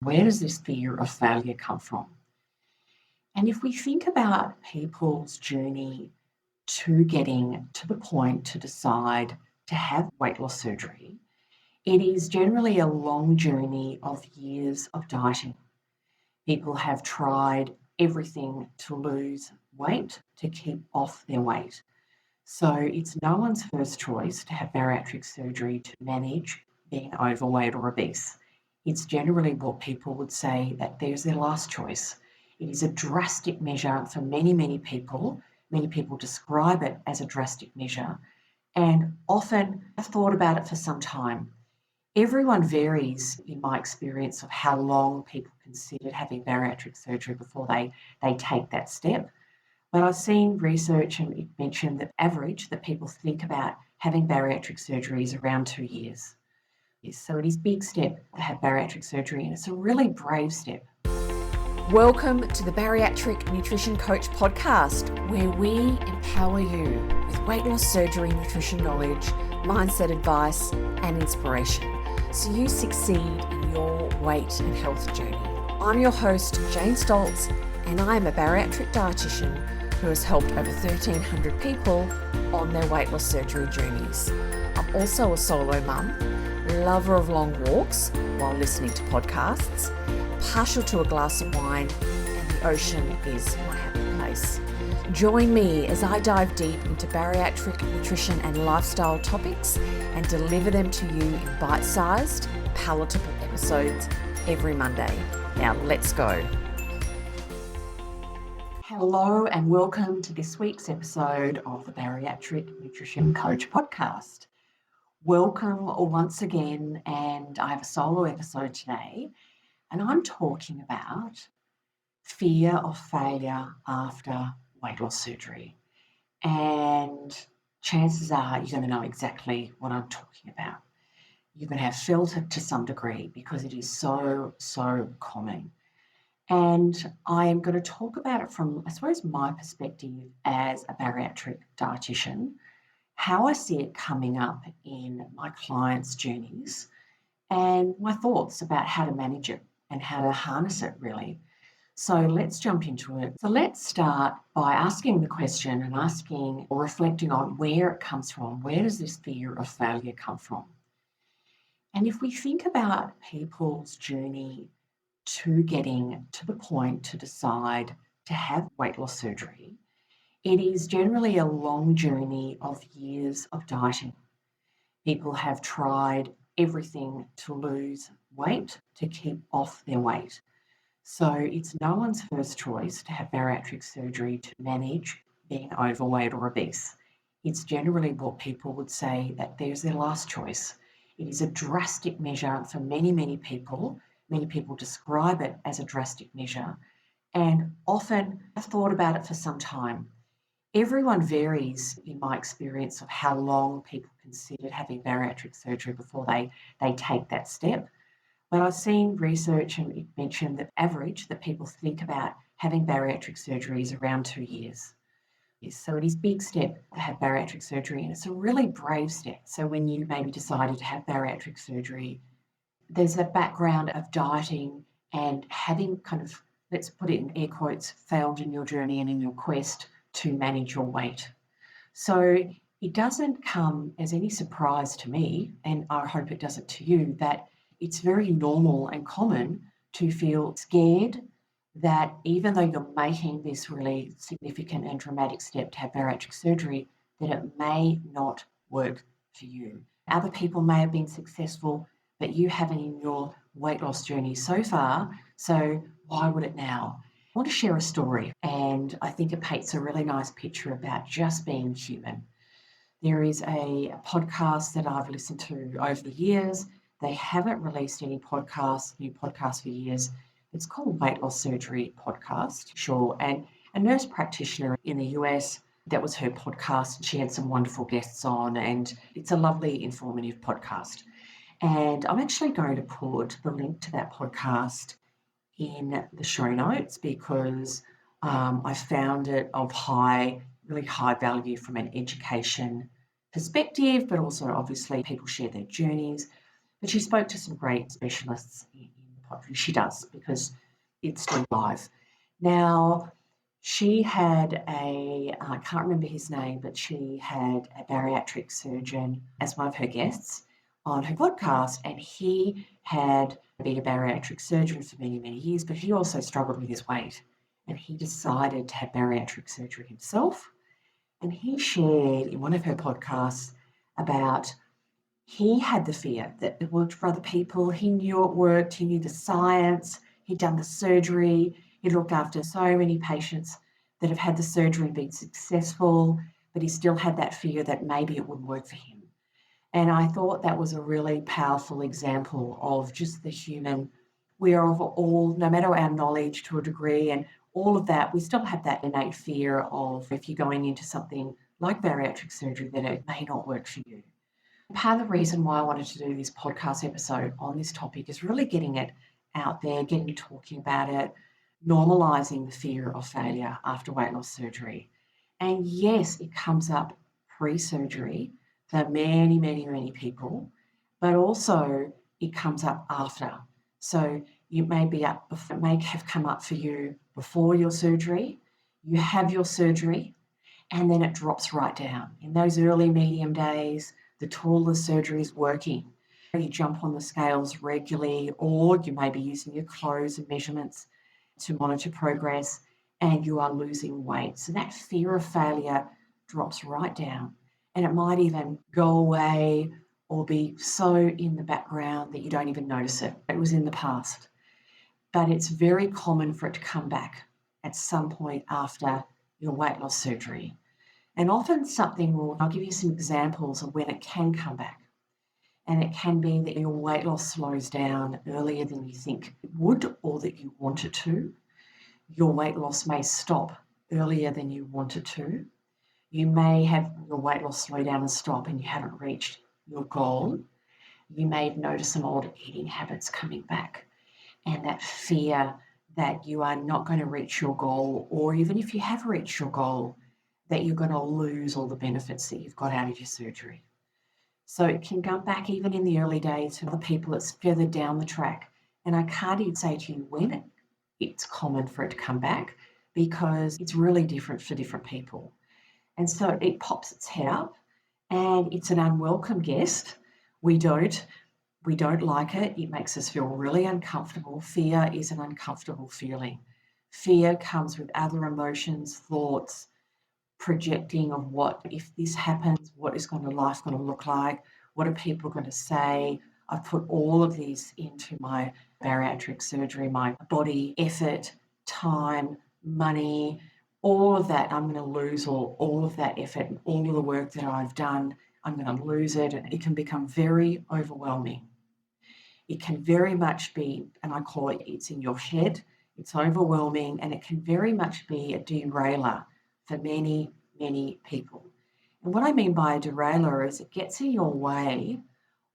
Where does this fear of failure come from? And if we think about people's journey to getting to the point to decide to have weight loss surgery, it is generally a long journey of years of dieting. People have tried everything to lose weight, to keep off their weight. So it's no one's first choice to have bariatric surgery to manage being overweight or obese. It's generally what people would say that there's their last choice. It is a drastic measure for many, many people. Many people describe it as a drastic measure and often have thought about it for some time. Everyone varies, in my experience, of how long people consider having bariatric surgery before they take that step. But I've seen research and it mentioned that average that people think about having bariatric surgery is around 2 years. So it is a big step to have bariatric surgery, and it's a really brave step. Welcome to the Bariatric Nutrition Coach podcast, where we empower you with weight loss surgery, nutrition knowledge, mindset advice, and inspiration so you succeed in your weight and health journey. I'm your host, Jane Stoltz, and I am a bariatric dietitian who has helped over 1,300 people on their weight loss surgery journeys. I'm also a solo mum, lover of long walks while listening to podcasts, partial to a glass of wine, and the ocean is my happy place. Join me as I dive deep into bariatric nutrition and lifestyle topics and deliver them to you in bite-sized, palatable episodes every Monday. Now let's go. Hello and welcome to this week's episode of the Bariatric Nutrition Coach podcast. Welcome once again, and I have a solo episode today, and I'm talking about fear of failure after weight loss surgery. And chances are you're going to know exactly what I'm talking about. You're going to have felt it to some degree because it is so common. And I am going to talk about it from, I suppose, my perspective as a bariatric dietitian, how I see it coming up in my clients' journeys, and my thoughts about how to manage it and how to harness it, really. So let's jump into it. So let's start by asking the question and asking or reflecting on where it comes from. Where does this fear of failure come from? And if we think about people's journey to getting to the point to decide to have weight loss surgery, it is generally a long journey of years of dieting. People have tried everything to lose weight, to keep off their weight. So it's no one's first choice to have bariatric surgery to manage being overweight or obese. It's generally what people would say that there's their last choice. It is a drastic measure for many, many people. Many people describe it as a drastic measure and often have thought about it for some time. Everyone varies, in my experience, of how long people consider having bariatric surgery before they take that step. But I've seen research and it mentioned that average that people think about having bariatric surgery is around 2 years. So it is a big step to have bariatric surgery, and it's a really brave step. So when you maybe decided to have bariatric surgery, there's a background of dieting and having kind of, let's put it in air quotes, failed in your journey and in your quest to manage your weight. So it doesn't come as any surprise to me, and I hope it doesn't to you, that it's very normal and common to feel scared that even though you're making this really significant and dramatic step to have bariatric surgery, that it may not work for you. Other people may have been successful, but you haven't in your weight loss journey so far, so why would it now? I want to share a story, and I think it paints a really nice picture about just being human. There is a podcast that I've listened to over the years. They haven't released any new podcasts for years. It's called Weight Loss Surgery Podcast, sure. And a nurse practitioner in the US, that was her podcast. She had some wonderful guests on, and it's a lovely, informative podcast. And I'm actually going to put the link to that podcast in the show notes because I found it of really high value from an education perspective, but also obviously people share their journeys. But she spoke to some great specialists in the She does, because it's still live. Now, she had I can't remember his name, but she had a bariatric surgeon as one of her guests on her podcast, and he had been a bariatric surgeon for many, many years, but he also struggled with his weight, and he decided to have bariatric surgery himself. And he shared in one of her podcasts about he had the fear that it worked for other people. He knew it worked. He knew the science. He'd done the surgery. He looked after so many patients that have had the surgery and been successful, but he still had that fear that maybe it wouldn't work for him. And I thought that was a really powerful example of just the human. We are all, no matter our knowledge to a degree and all of that, we still have that innate fear of if you're going into something like bariatric surgery, that it may not work for you. Part of the reason why I wanted to do this podcast episode on this topic is really getting it out there, getting talking about it, normalising the fear of failure after weight loss surgery. And yes, it comes up pre-surgery for many, many, many people, but also it comes up after. So you may be up, it may have come up for you before your surgery, you have your surgery, and then it drops right down. In those early medium days, the tool the surgery is working. You jump on the scales regularly, or you may be using your clothes and measurements to monitor progress, and you are losing weight. So that fear of failure drops right down, and it might even go away or be so in the background that you don't even notice it. It was in the past. But it's very common for it to come back at some point after your weight loss surgery. And often I'll give you some examples of when it can come back. And it can be that your weight loss slows down earlier than you think it would or that you want it to. Your weight loss may stop earlier than you want it to. You may have your weight loss slow down and stop and you haven't reached your goal. You may notice some old eating habits coming back, and that fear that you are not going to reach your goal, or even if you have reached your goal, that you're going to lose all the benefits that you've got out of your surgery. So it can come back even in the early days for the people that's further down the track. And I can't even say to you when it's common for it to come back, because it's really different for different people. And so it pops its head up, and it's an unwelcome guest. We don't like it. It makes us feel really uncomfortable. Fear is an uncomfortable feeling. Fear comes with other emotions, thoughts, projecting of what if this happens, what is life going to look like, what are people going to say. I've put all of these into my bariatric surgery, my body, effort, time, money, all of that. I'm going to lose all of that effort and all of the work that I've done. I'm going to lose it, and it can become very overwhelming. It can very much be, and I call it's in your head, it's overwhelming, and it can very much be a derailer for many, many people. And what I mean by a derailer is it gets in your way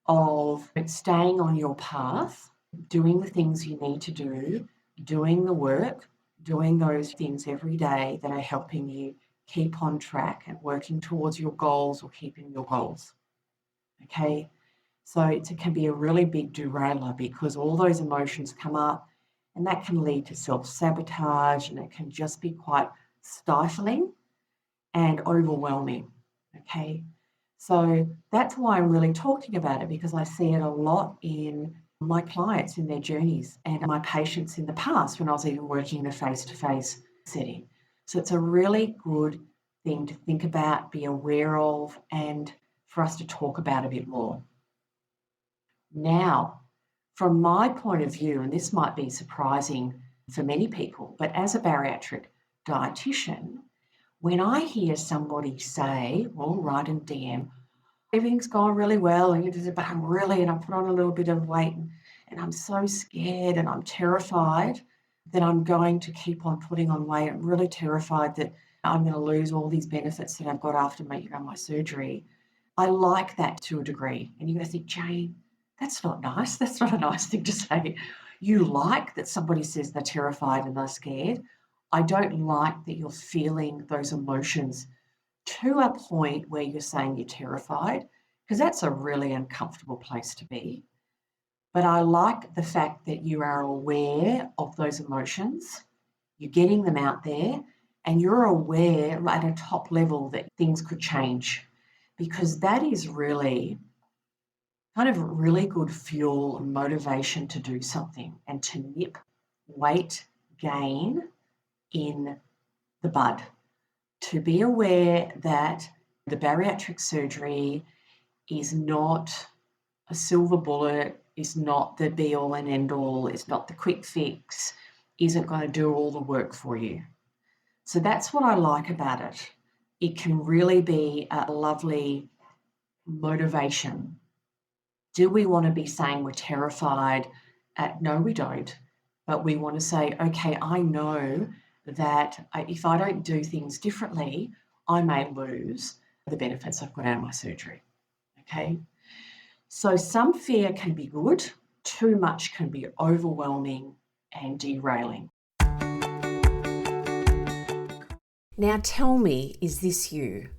of staying on your path, doing the things you need to do, doing the work, doing those things every day that are helping you keep on track and working towards your goals or keeping your goals. Okay? So it can be a really big derailer, because all those emotions come up, and that can lead to self-sabotage, and it can just be quite stifling and overwhelming. Okay, so that's why I'm really talking about it, because I see it a lot in my clients in their journeys and my patients in the past when I was even working in a face-to-face setting. So it's a really good thing to think about, be aware of, and for us to talk about a bit more. Now, from my point of view, and this might be surprising for many people, but as a bariatric dietitian, when I hear somebody say, well, write in DM, everything's gone really well, but I put on a little bit of weight, and I'm so scared and I'm terrified that I'm going to keep on putting on weight. I'm really terrified that I'm going to lose all these benefits that I've got after my surgery. I like that to a degree. And you're going to think, Jane, that's not nice. That's not a nice thing to say. You like that somebody says they're terrified and they're scared. I don't like that you're feeling those emotions to a point where you're saying you're terrified, because that's a really uncomfortable place to be. But I like the fact that you are aware of those emotions, you're getting them out there, and you're aware at a top level that things could change, because that is really kind of really good fuel and motivation to do something and to nip weight gain in the bud. To be aware that the bariatric surgery is not a silver bullet, is not the be all and end all, it's not the quick fix, isn't going to do all the work for you. So that's what I like about it. It can really be a lovely motivation. Do we want to be saying we're terrified? No, we don't. But we want to say, okay, I know that if I don't do things differently, I may lose the benefits I've got out of my surgery. Okay. So some fear can be good, too much can be overwhelming and derailing. Now tell me, is this you?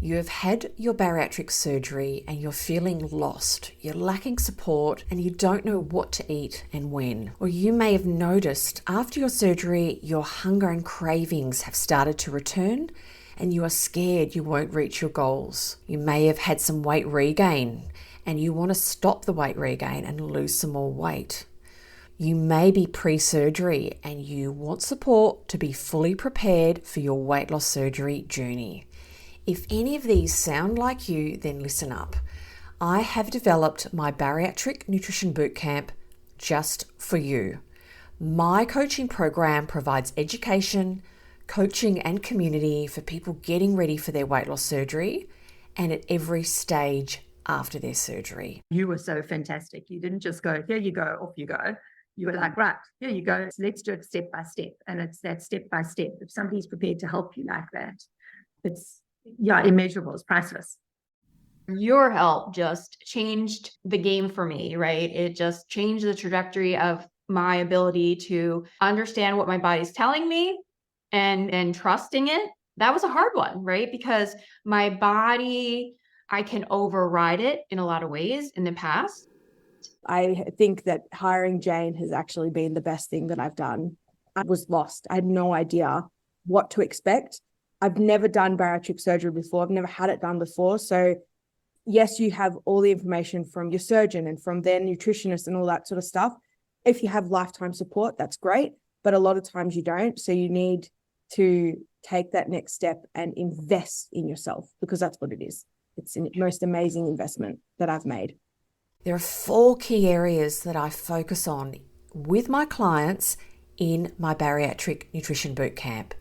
You have had your bariatric surgery and you're feeling lost, you're lacking support, and you don't know what to eat and when. Or you may have noticed after your surgery, your hunger and cravings have started to return and you are scared you won't reach your goals. You may have had some weight regain and you want to stop the weight regain and lose some more weight. You may be pre-surgery and you want support to be fully prepared for your weight loss surgery journey. If any of these sound like you, then listen up. I have developed my Bariatric Nutrition Bootcamp just for you. My coaching program provides education, coaching and community for people getting ready for their weight loss surgery and at every stage after their surgery. You were so fantastic. You didn't just go, here you go, off you go. You were like, right, here you go. So let's do it step by step. And it's that step by step. If somebody's prepared to help you like that, it's immeasurable. It's priceless. Your help just changed the game for me, right? It just changed the trajectory of my ability to understand what my body's telling me and trusting it. That was a hard one, right? Because my body, I can override it in a lot of ways in the past. I think that hiring Jane has actually been the best thing that I've done. I was lost. I had no idea what to expect. I've never done bariatric surgery before. I've never had it done before. So yes, you have all the information from your surgeon and from their nutritionist and all that sort of stuff. If you have lifetime support, that's great. But a lot of times you don't. So you need to take that next step and invest in yourself, because that's what it is. It's the most amazing investment that I've made. There are 4 key areas that I focus on with my clients in my Bariatric Nutrition Bootcamp.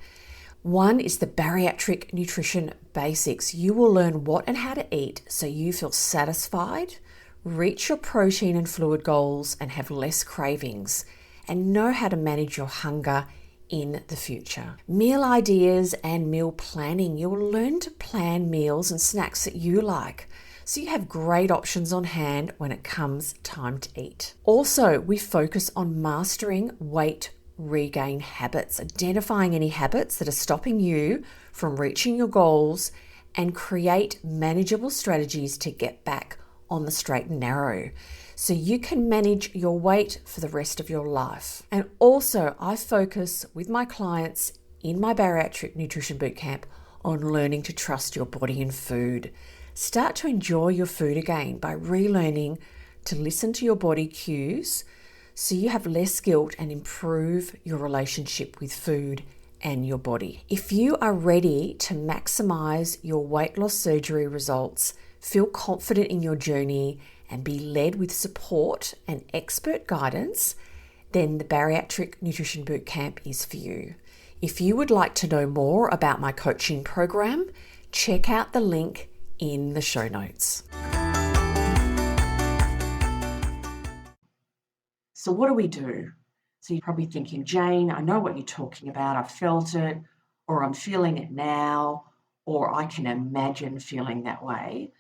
One is the Bariatric Nutrition Basics. You will learn what and how to eat so you feel satisfied, reach your protein and fluid goals, and have less cravings, and know how to manage your hunger in the future. Meal ideas and meal planning. You will learn to plan meals and snacks that you like, so you have great options on hand when it comes time to eat. Also, we focus on mastering weight regain habits, identifying any habits that are stopping you from reaching your goals, and create manageable strategies to get back on the straight and narrow so you can manage your weight for the rest of your life. And also, I focus with my clients in my Bariatric Nutrition Bootcamp on learning to trust your body and food. Start to enjoy your food again by relearning to listen to your body cues so you have less guilt and improve your relationship with food and your body. If you are ready to maximize your weight loss surgery results, feel confident in your journey, and be led with support and expert guidance, then the Bariatric Nutrition Bootcamp is for you. If you would like to know more about my coaching program, check out the link in the show notes. So what do we do? So you're probably thinking, Jane, I know what you're talking about. I've felt it, or I'm feeling it now, or I can imagine feeling that way.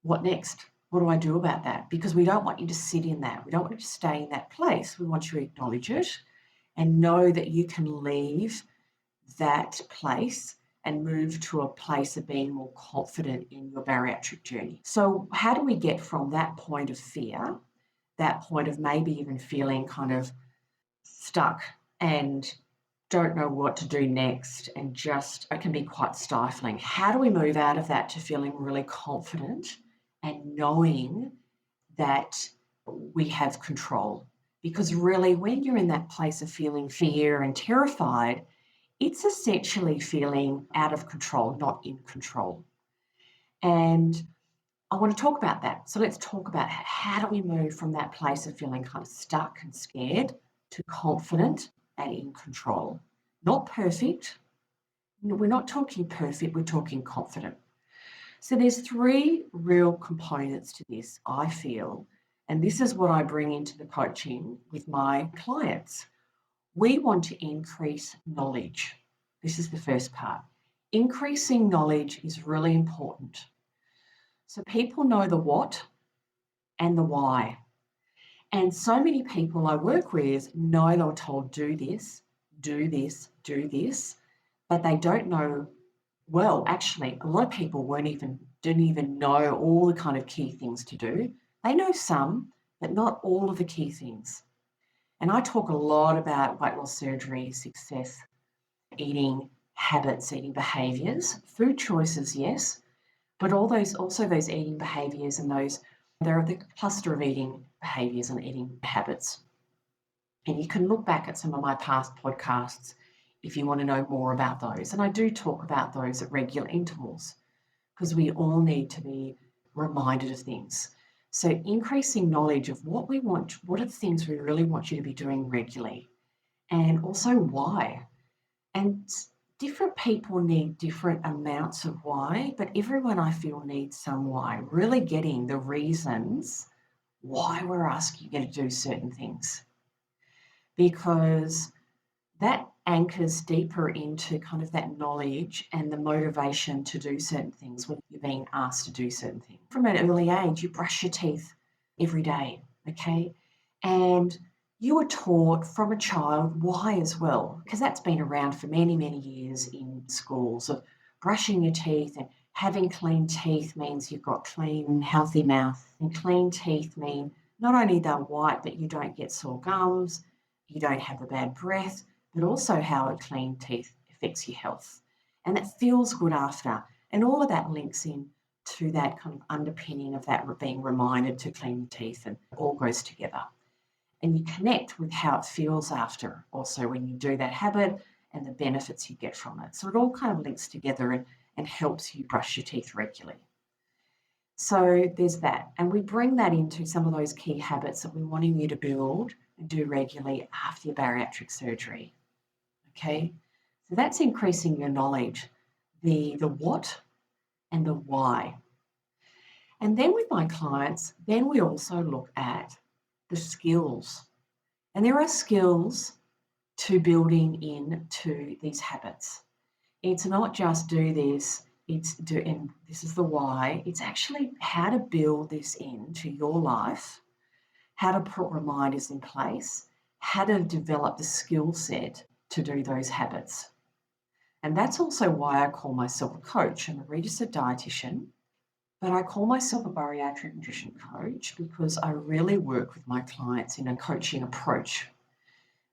What next? What do I do about that? Because we don't want you to sit in that. We don't want you to stay in that place. We want you to acknowledge it and know that you can leave that place and move to a place of being more confident in your bariatric journey. So how do we get from that point of fear, that point of maybe even feeling kind of stuck and don't know what to do next, and just it can be quite stifling. How do we move out of that to feeling really confident and knowing that we have control? Because really, when you're in that place of feeling fear and terrified, it's essentially feeling out of control, not in control. And I want to talk about that. So let's talk about how do we move from that place of feeling kind of stuck and scared to confident and in control. Not perfect. We're not talking perfect, we're talking confident. So there's 3 real components to this, I feel, and this is what I bring into the coaching with my clients. We want to increase knowledge. This is the first part. Increasing knowledge is really important. So people know the what and the why. And so many people I work with know they were told, do this, do this, do this, but they don't know, well, actually, a lot of people didn't even know all the kind of key things to do. They know some, but not all of the key things. And I talk a lot about weight loss surgery, success, eating habits, eating behaviours, food choices, yes, but also those eating behaviours and there are the cluster of eating behaviours and eating habits. And you can look back at some of my past podcasts if you want to know more about those. And I do talk about those at regular intervals because we all need to be reminded of things. So increasing knowledge of what we want, what are the things we really want you to be doing regularly, and also why. And different people need different amounts of why, but everyone I feel needs some why, really getting the reasons why we're asking you to do certain things. Because that anchors deeper into kind of that knowledge and the motivation to do certain things when you're being asked to do certain things. From an early age, you brush your teeth every day, okay? And you were taught from a child why as well, because that's been around for many, many years in schools of brushing your teeth, and having clean teeth means you've got clean, healthy mouth. And clean teeth mean not only they're white, but you don't get sore gums, you don't have the bad breath, but also how clean teeth affects your health. And it feels good after. And all of that links in to that kind of underpinning of that being reminded to clean your teeth, and it all goes together. And you connect with how it feels after also when you do that habit and the benefits you get from it. So it all kind of links together and helps you brush your teeth regularly. So there's that. And we bring that into some of those key habits that we're wanting you to build and do regularly after your bariatric surgery. Okay? So that's increasing your knowledge, the what and the why. And then with my clients, then we also look at the skills. And there are skills to building into these habits. It's not just do this, and this is the why. It's actually how to build this into your life, how to put reminders in place, how to develop the skill set to do those habits. And that's also why I call myself a coach. I'm a registered dietitian, but I call myself a bariatric nutrition coach because I really work with my clients in a coaching approach.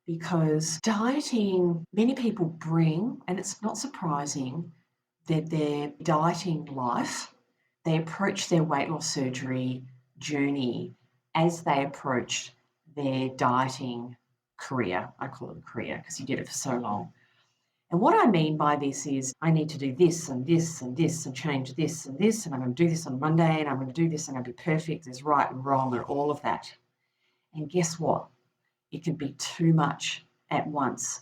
Because dieting, many people bring, and it's not surprising that their dieting life, they approach their weight loss surgery journey as they approached their dieting career. I call it a career because you did it for so long. And what I mean by this is I need to do this and this and this and change this and this, and I'm going to do this on Monday, and I'm going to do this, and I'm going to be perfect. There's right and wrong and all of that. And guess what? It can be too much at once.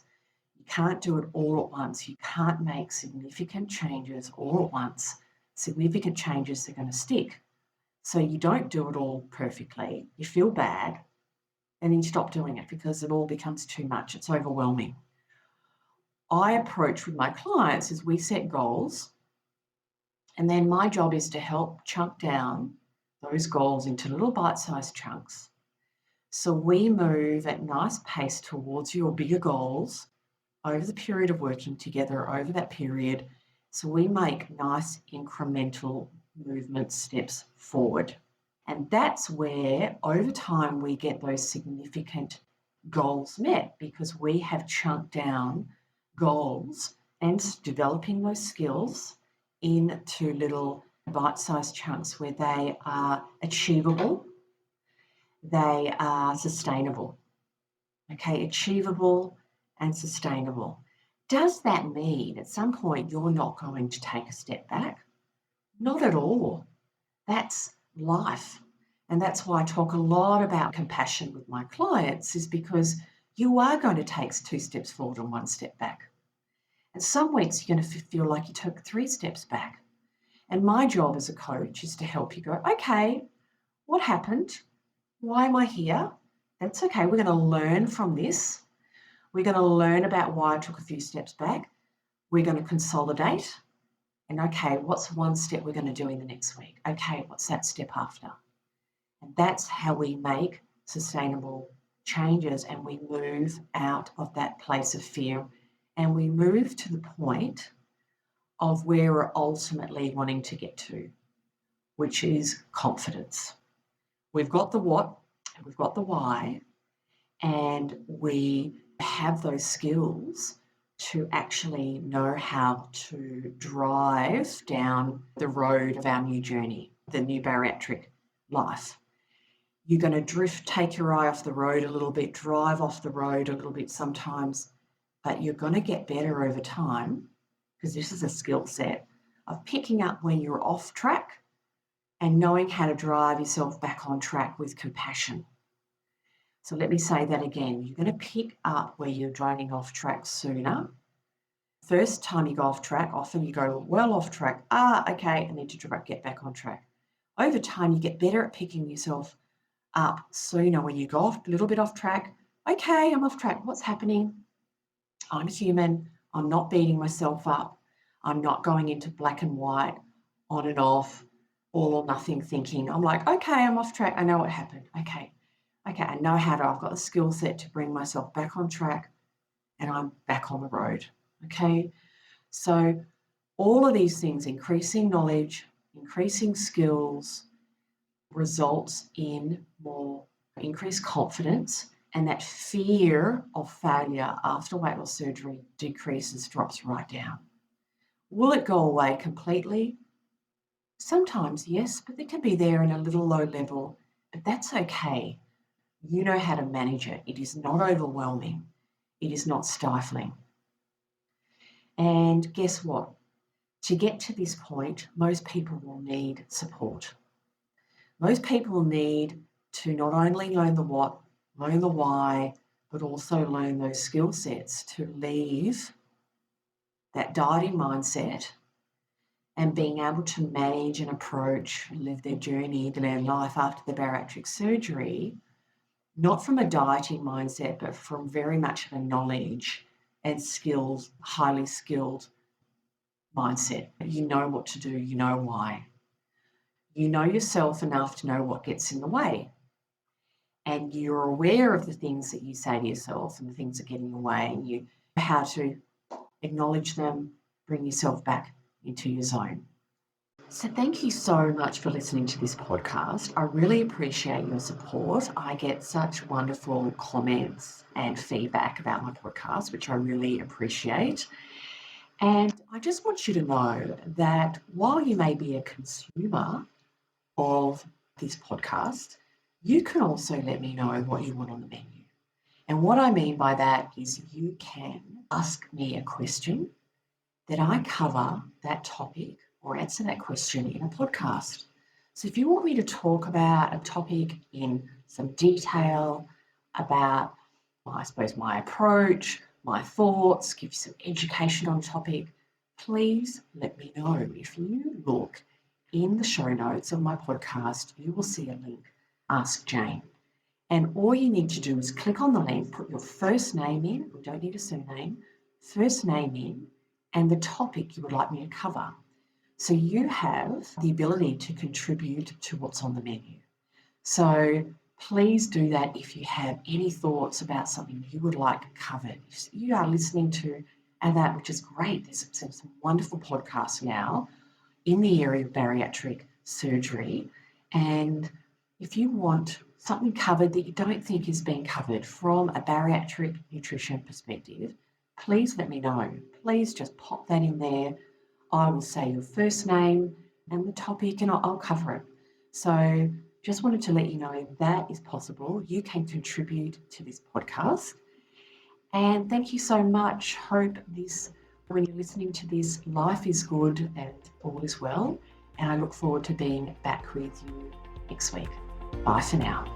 You can't do it all at once. You can't make significant changes all at once. Significant changes are going to stick. So you don't do it all perfectly. You feel bad, and then you stop doing it because it all becomes too much. It's overwhelming. I approach with my clients is we set goals, and then my job is to help chunk down those goals into little bite-sized chunks. So we move at nice pace towards your bigger goals over the period of working together over that period. So we make nice incremental movement steps forward. And that's where over time we get those significant goals met, because we have chunked down goals and developing those skills into little bite-sized chunks where they are achievable, they are sustainable. Okay, achievable and sustainable. Does that mean at some point you're not going to take a step back? Not at all. That's life. And that's why I talk a lot about compassion with my clients, is because you are going to take 2 steps forward and 1 step back. And some weeks you're going to feel like you took 3 steps back. And my job as a coach is to help you go, okay, what happened? Why am I here? That's okay. We're going to learn from this. We're going to learn about why I took a few steps back. We're going to consolidate. And okay, what's 1 step we're going to do in the next week? Okay, what's that step after? And that's how we make sustainable changes, and we move out of that place of fear and we move to the point of where we're ultimately wanting to get to, which is confidence. We've got the what, and we've got the why, and we have those skills to actually know how to drive down the road of our new journey, the new bariatric life. You're going to drift, take your eye off the road a little bit, drive off the road a little bit sometimes, but you're going to get better over time, because this is a skill set of picking up when you're off track and knowing how to drive yourself back on track with compassion. So let me say that again. You're going to pick up where you're driving off track sooner. First time you go off track, often you go well off track. Okay, I need to get back on track. Over time, you get better at picking yourself up sooner when you go off a little bit off track. Okay, I'm off track. What's happening? I'm human. I'm not beating myself up. I'm not going into black and white, on and off, all or nothing thinking. I'm like, okay, I'm off track. I know what happened. Okay, I know how to, I've got the skill set to bring myself back on track, and I'm back on the road. Okay, so all of these things, increasing knowledge, increasing skills, results in more increased confidence, and that fear of failure after weight loss surgery decreases, drops right down. Will it go away completely? Sometimes, yes, but it can be there in a little low level, but that's okay. You know how to manage it. It is not overwhelming. It is not stifling. And guess what? To get to this point, most people will need support. Most people need to not only learn the what, learn the why, but also learn those skill sets to leave that dieting mindset and being able to manage and approach and live their journey, their life after the bariatric surgery, not from a dieting mindset, but from very much of a knowledge and skills, highly skilled mindset. You know what to do, you know why. You know yourself enough to know what gets in the way. And you're aware of the things that you say to yourself and the things that get in your way, and you know how to acknowledge them, bring yourself back into your zone. So thank you so much for listening to this podcast. I really appreciate your support. I get such wonderful comments and feedback about my podcast, which I really appreciate. And I just want you to know that while you may be a consumer of this podcast, you can also let me know what you want on the menu. And what I mean by that is you can ask me a question that I cover that topic or answer that question in a podcast. So if you want me to talk about a topic in some detail about, I suppose, my approach, my thoughts, give you some education on a topic, please let me know. If you look in the show notes of my podcast, you will see a link, Ask Jane. And all you need to do is click on the link, put your first name in, we don't need a surname, first name in, and the topic you would like me to cover. So you have the ability to contribute to what's on the menu. So please do that if you have any thoughts about something you would like covered. If you are listening to that, which is great, there's some wonderful podcasts now in the area of bariatric surgery, and If you want something covered that you don't think is being covered from a bariatric nutrition perspective, please let me know. Please just pop that in there. I will say your first name and the topic and I'll cover it. So just wanted to let you know that is possible. You can contribute to this podcast. And thank you so much. Hope when you're listening to this, life is good and all is well. And I look forward to being back with you next week. Bye for now.